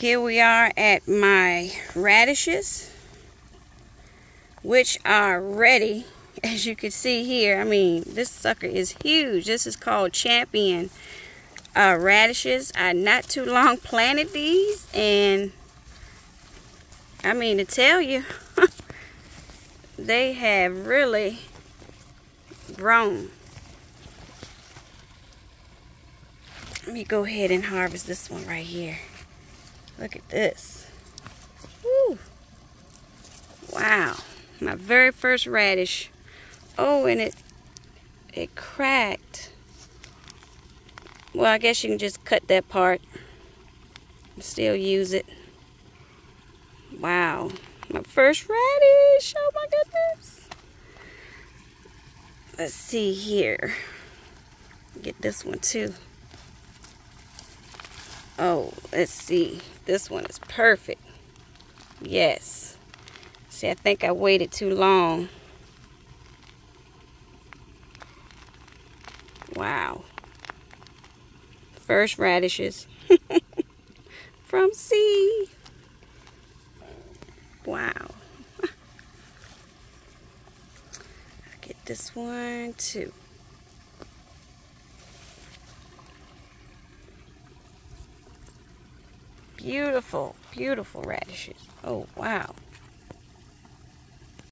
Here we are at my radishes, which are ready. As you can see here, I mean, this sucker is huge. This is called Champion radishes. I not too long planted these, and I mean to tell you, they have really grown. Let me go ahead and harvest this one right here. Look at this. Woo! Wow, my very first radish. Oh, and it cracked. Well, I guess you can just cut that part and still use it. Wow, my first radish. Oh my goodness. Let's see here. Get this one too. Oh, let's see. This one is perfect. Yes. See, I think I waited too long. Wow. First radishes from seed. Wow. I'll get this one too. Beautiful, beautiful radishes. Oh, wow.